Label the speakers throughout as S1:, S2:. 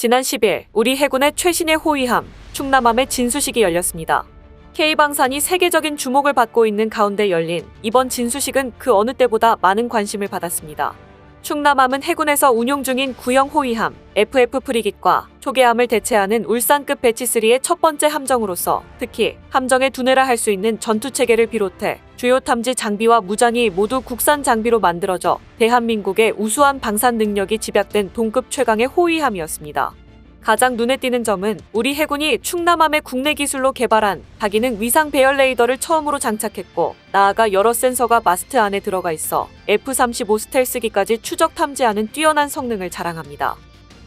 S1: 지난 10일 우리 해군의 최신의 호위함 충남함의 진수식이 열렸습니다. K방산이 세계적인 주목을 받고 있는 가운데 열린 이번 진수식은 그 어느 때보다 많은 관심을 받았습니다. 충남함은 해군에서 운용 중인 구형 호위함 FF 프리깃과 초계함을 대체하는 울산급 배치3의 첫 번째 함정으로서 특히 함정의 두뇌라 할 수 있는 전투체계를 비롯해 주요 탐지 장비와 무장이 모두 국산 장비로 만들어져 대한민국의 우수한 방산 능력이 집약된 동급 최강의 호위함이었습니다. 가장 눈에 띄는 점은 우리 해군이 충남함의 국내 기술로 개발한 다기능 위상 배열 레이더를 처음으로 장착했고, 나아가 여러 센서가 마스트 안에 들어가 있어 F-35 스텔스기까지 추적 탐지하는 뛰어난 성능을 자랑합니다.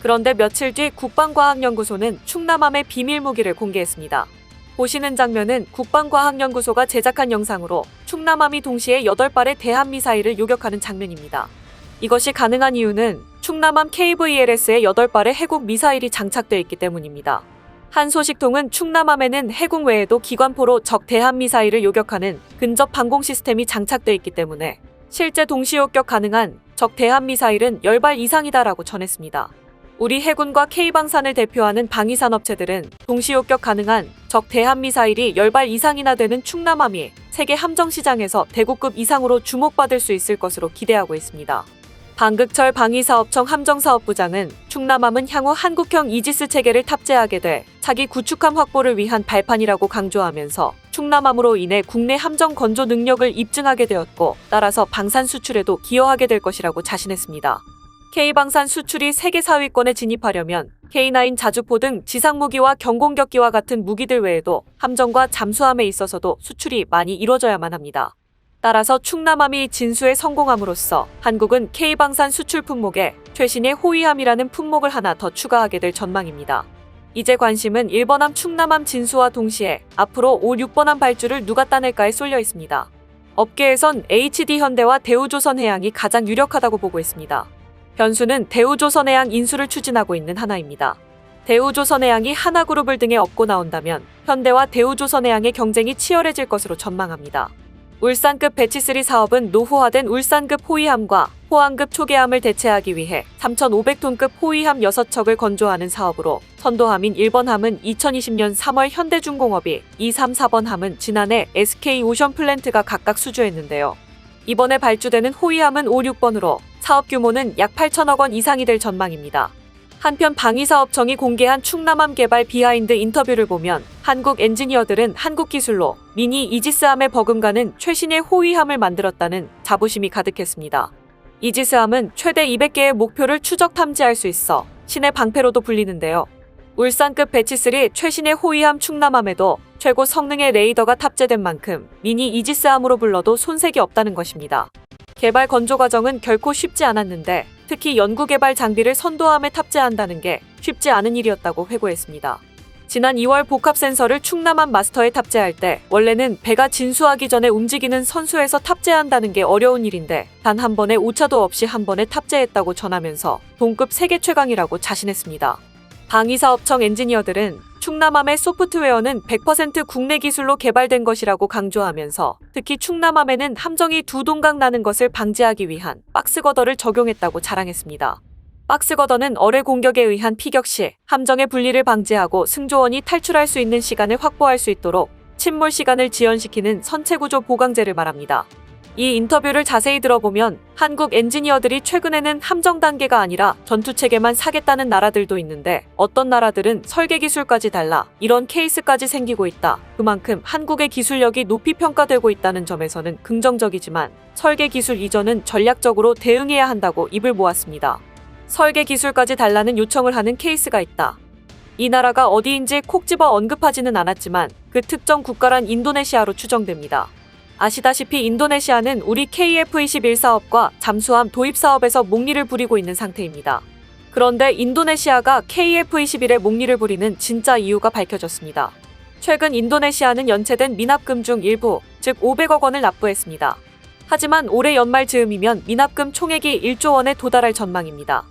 S1: 그런데 며칠 뒤 국방과학연구소는 충남함의 비밀 무기를 공개했습니다. 보시는 장면은 국방과학연구소가 제작한 영상으로 충남함이 동시에 8발의 대한미사일을 요격하는 장면입니다. 이것이 가능한 이유는 충남함 KVLS에 8발의 해국 미사일이 장착돼 있기 때문입니다. 한 소식통은 충남함에는 해군 외에도 기관포로 적 대한미사일을 요격하는 근접 방공 시스템이 장착돼 있기 때문에 실제 동시 요격 가능한 적 대한미사일은 10발 이상이다라고 전했습니다. 우리 해군과 K방산을 대표하는 방위산업체들은 동시 요격 가능한 적 대한미사일이 10발 이상이나 되는 충남함이 세계 함정시장에서 대구급 이상으로 주목받을 수 있을 것으로 기대하고 있습니다. 방극철 방위사업청 함정사업부장은 충남함은 향후 한국형 이지스 체계를 탑재하게 돼 차기 구축함 확보를 위한 발판이라고 강조하면서 충남함으로 인해 국내 함정 건조 능력을 입증하게 되었고, 따라서 방산 수출에도 기여하게 될 것이라고 자신했습니다. K방산 수출이 세계 4위권에 진입하려면 K9 자주포 등 지상무기와 경공격기와 같은 무기들 외에도 함정과 잠수함에 있어서도 수출이 많이 이루어져야만 합니다. 따라서 충남함이 진수에 성공함으로써 한국은 K방산 수출 품목에 최신의 호위함이라는 품목을 하나 더 추가하게 될 전망입니다. 이제 관심은 1번함 충남함 진수와 동시에 앞으로 5, 6번함 발주를 누가 따낼까에 쏠려 있습니다. 업계에선 HD현대와 대우조선해양이 가장 유력하다고 보고 있습니다. 변수는 대우조선해양 인수를 추진하고 있는 하나입니다. 대우조선해양이 하나그룹을 등에 업고 나온다면 현대와 대우조선해양의 경쟁이 치열해질 것으로 전망합니다. 울산급 배치3 사업은 노후화된 울산급 호위함과 호항급 초계함을 대체하기 위해 3,500톤급 호위함 6척을 건조하는 사업으로, 선도함인 1번함은 2020년 3월 현대중공업이, 2, 3, 4번함은 지난해 SK오션플랜트가 각각 수주했는데요. 이번에 발주되는 호위함은 5, 6번으로 사업 규모는 약 8천억 원 이상이 될 전망입니다. 한편 방위사업청이 공개한 충남함 개발 비하인드 인터뷰를 보면 한국 엔지니어들은 한국 기술로 미니 이지스함에 버금가는 최신의 호위함을 만들었다는 자부심이 가득했습니다. 이지스함은 최대 200개의 목표를 추적 탐지할 수 있어 신의 방패로도 불리는데요. 울산급 배치3 최신의 호위함 충남함에도 최고 성능의 레이더가 탑재된 만큼 미니 이지스함으로 불러도 손색이 없다는 것입니다. 개발 건조 과정은 결코 쉽지 않았는데 특히 연구개발 장비를 선도함에 탑재한다는 게 쉽지 않은 일이었다고 회고했습니다. 지난 2월 복합 센서를 충남함 마스터에 탑재할 때 원래는 배가 진수하기 전에 움직이는 선수에서 탑재한다는 게 어려운 일인데 단 한 번의 오차도 없이 한 번에 탑재했다고 전하면서 동급 세계 최강이라고 자신했습니다. 방위사업청 엔지니어들은 충남함의 소프트웨어는 100% 국내 기술로 개발된 것이라고 강조하면서 특히 충남함에는 함정이 두 동강 나는 것을 방지하기 위한 박스거더를 적용했다고 자랑했습니다. 박스거더는 어뢰 공격에 의한 피격 시 함정의 분리를 방지하고 승조원이 탈출할 수 있는 시간을 확보할 수 있도록 침몰 시간을 지연시키는 선체구조 보강제를 말합니다. 이 인터뷰를 자세히 들어보면 한국 엔지니어들이 최근에는 함정 단계가 아니라 전투체계만 사겠다는 나라들도 있는데 어떤 나라들은 설계 기술까지 달라 이런 케이스까지 생기고 있다. 그만큼 한국의 기술력이 높이 평가되고 있다는 점에서는 긍정적이지만 설계 기술 이전은 전략적으로 대응해야 한다고 입을 모았습니다. 설계 기술까지 달라는 요청을 하는 케이스가 있다. 이 나라가 어디인지 콕 집어 언급하지는 않았지만 그 특정 국가란 인도네시아로 추정됩니다. 아시다시피 인도네시아는 우리 KF-21 사업과 잠수함 도입 사업에서 목리를 부리고 있는 상태입니다. 그런데 인도네시아가 KF-21에 목리를 부리는 진짜 이유가 밝혀졌습니다. 최근 인도네시아는 연체된 미납금 중 일부, 즉 500억 원을 납부했습니다. 하지만 올해 연말 즈음이면 미납금 총액이 1조 원에 도달할 전망입니다.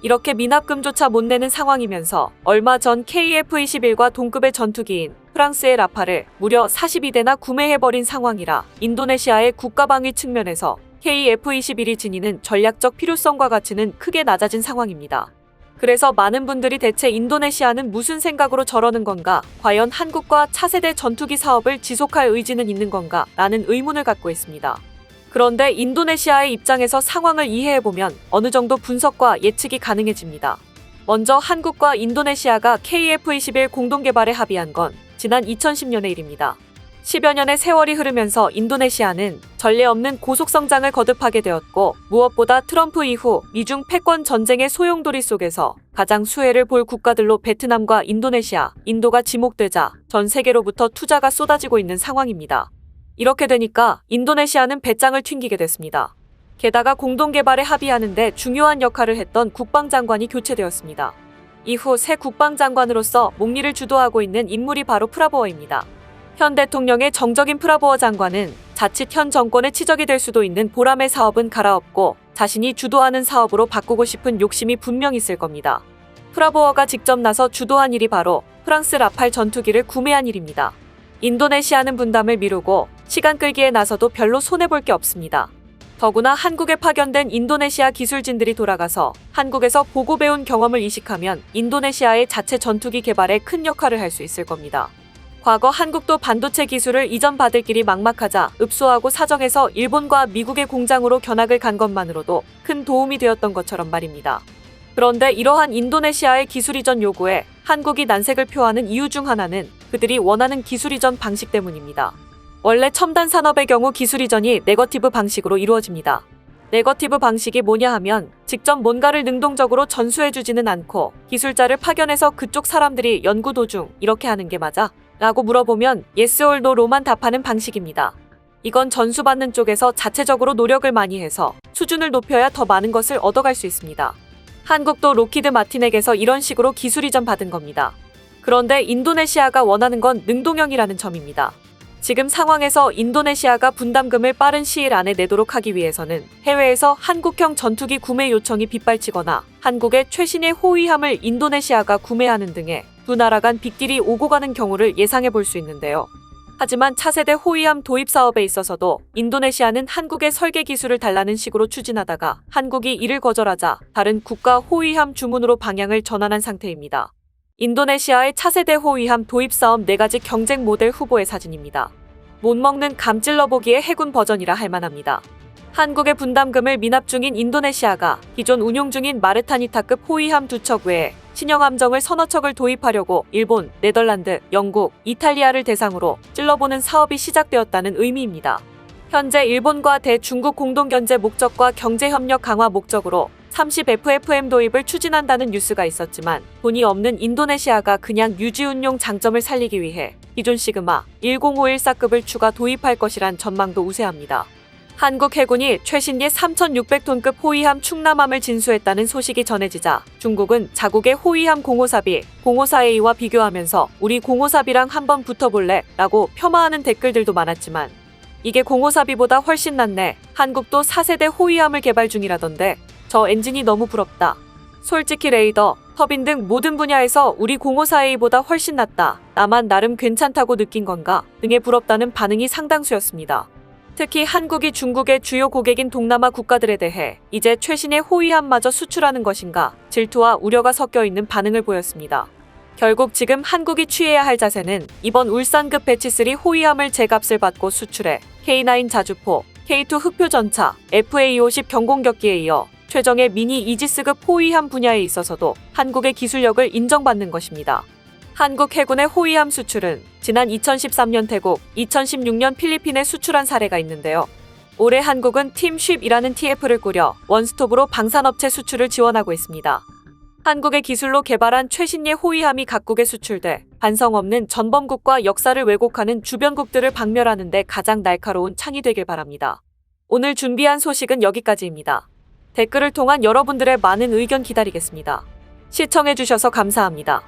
S1: 이렇게 미납금조차 못 내는 상황이면서 얼마 전 KF-21과 동급의 전투기인 프랑스의 라파를 무려 42대나 구매해버린 상황이라 인도네시아의 국가방위 측면에서 KF-21이 지니는 전략적 필요성과 가치는 크게 낮아진 상황입니다. 그래서 많은 분들이 대체 인도네시아는 무슨 생각으로 저러는 건가? 과연 한국과 차세대 전투기 사업을 지속할 의지는 있는 건가? 라는 의문을 갖고 있습니다. 그런데 인도네시아의 입장에서 상황을 이해해보면 어느 정도 분석과 예측이 가능해집니다. 먼저 한국과 인도네시아가 KF-21 공동개발에 합의한 건 지난 2010년의 일입니다. 10여 년의 세월이 흐르면서 인도네시아는 전례 없는 고속성장을 거듭하게 되었고, 무엇보다 트럼프 이후 미중 패권 전쟁의 소용돌이 속에서 가장 수혜를 볼 국가들로 베트남과 인도네시아, 인도가 지목되자 전 세계로부터 투자가 쏟아지고 있는 상황입니다. 이렇게 되니까 인도네시아는 배짱을 튕기게 됐습니다. 게다가 공동개발에 합의하는데 중요한 역할을 했던 국방장관이 교체되었습니다. 이후 새 국방장관으로서 목리를 주도하고 있는 인물이 바로 프라보어입니다. 현 대통령의 정적인 프라보어 장관은 자칫 현 정권의 치적이 될 수도 있는 보람의 사업은 갈아엎고 자신이 주도하는 사업으로 바꾸고 싶은 욕심이 분명 있을 겁니다. 프라보어가 직접 나서 주도한 일이 바로 프랑스 라팔 전투기를 구매한 일입니다. 인도네시아는 분담을 미루고 시간 끌기에 나서도 별로 손해볼 게 없습니다. 더구나 한국에 파견된 인도네시아 기술진들이 돌아가서 한국에서 보고 배운 경험을 이식하면 인도네시아의 자체 전투기 개발에 큰 역할을 할 수 있을 겁니다. 과거 한국도 반도체 기술을 이전받을 길이 막막하자 읍소하고 사정해서 일본과 미국의 공장으로 견학을 간 것만으로도 큰 도움이 되었던 것처럼 말입니다. 그런데 이러한 인도네시아의 기술 이전 요구에 한국이 난색을 표하는 이유 중 하나는 그들이 원하는 기술 이전 방식 때문입니다. 원래 첨단 산업의 경우 기술 이전이 네거티브 방식으로 이루어집니다. 네거티브 방식이 뭐냐 하면 직접 뭔가를 능동적으로 전수해주지는 않고 기술자를 파견해서 그쪽 사람들이 연구 도중 이렇게 하는 게 맞아? 라고 물어보면 yes or no로만 답하는 방식입니다. 이건 전수받는 쪽에서 자체적으로 노력을 많이 해서 수준을 높여야 더 많은 것을 얻어갈 수 있습니다. 한국도 로키드 마틴에게서 이런 식으로 기술 이전 받은 겁니다. 그런데 인도네시아가 원하는 건 능동형이라는 점입니다. 지금 상황에서 인도네시아가 분담금을 빠른 시일 안에 내도록 하기 위해서는 해외에서 한국형 전투기 구매 요청이 빗발치거나 한국의 최신의 호위함을 인도네시아가 구매하는 등의 두 나라 간 빅딜이 오고 가는 경우를 예상해 볼 수 있는데요. 하지만 차세대 호위함 도입 사업에 있어서도 인도네시아는 한국의 설계 기술을 달라는 식으로 추진하다가 한국이 이를 거절하자 다른 국가 호위함 주문으로 방향을 전환한 상태입니다. 인도네시아의 차세대 호위함 도입 사업 4가지 경쟁 모델 후보의 사진입니다. 못 먹는 감 찔러보기의 해군 버전이라 할 만합니다. 한국의 분담금을 미납 중인 인도네시아가 기존 운용 중인 마르타니타급 호위함 2척 외에 신형 함정을 서너 척을 도입하려고 일본, 네덜란드, 영국, 이탈리아를 대상으로 찔러보는 사업이 시작되었다는 의미입니다. 현재 일본과 대중국 공동견제 목적과 경제협력 강화 목적으로 30FFM 도입을 추진한다는 뉴스가 있었지만 돈이 없는 인도네시아가 그냥 유지운용 장점을 살리기 위해 기존 시그마 10514급을 추가 도입할 것이란 전망도 우세합니다. 한국 해군이 최신의 3,600톤급 호위함 충남함을 진수했다는 소식이 전해지자 중국은 자국의 호위함 054B, 054A와 비교하면서 우리 054B랑 한번 붙어볼래? 라고 폄하하는 댓글들도 많았지만 이게 054B보다 훨씬 낫네. 한국도 4세대 호위함을 개발 중이라던데 저 엔진이 너무 부럽다. 솔직히 레이더, 터빈 등 모든 분야에서 우리 054A보다 훨씬 낫다. 나만 나름 괜찮다고 느낀 건가? 등의 부럽다는 반응이 상당수였습니다. 특히 한국이 중국의 주요 고객인 동남아 국가들에 대해 이제 최신의 호위함마저 수출하는 것인가 질투와 우려가 섞여 있는 반응을 보였습니다. 결국 지금 한국이 취해야 할 자세는 이번 울산급 배치3 호위함을 제값을 받고 수출해 K9 자주포, K2 흑표 전차, FA50 경공격기에 이어 최정의 미니 이지스급 호위함 분야에 있어서도 한국의 기술력을 인정받는 것입니다. 한국 해군의 호위함 수출은 지난 2013년 태국, 2016년 필리핀에 수출한 사례가 있는데요. 올해 한국은 팀쉽이라는 TF를 꾸려 원스톱으로 방산업체 수출을 지원하고 있습니다. 한국의 기술로 개발한 최신의 호위함이 각국에 수출돼 반성 없는 전범국과 역사를 왜곡하는 주변국들을 박멸하는 데 가장 날카로운 창이 되길 바랍니다. 오늘 준비한 소식은 여기까지입니다. 댓글을 통한 여러분들의 많은 의견 기다리겠습니다. 시청해주셔서 감사합니다.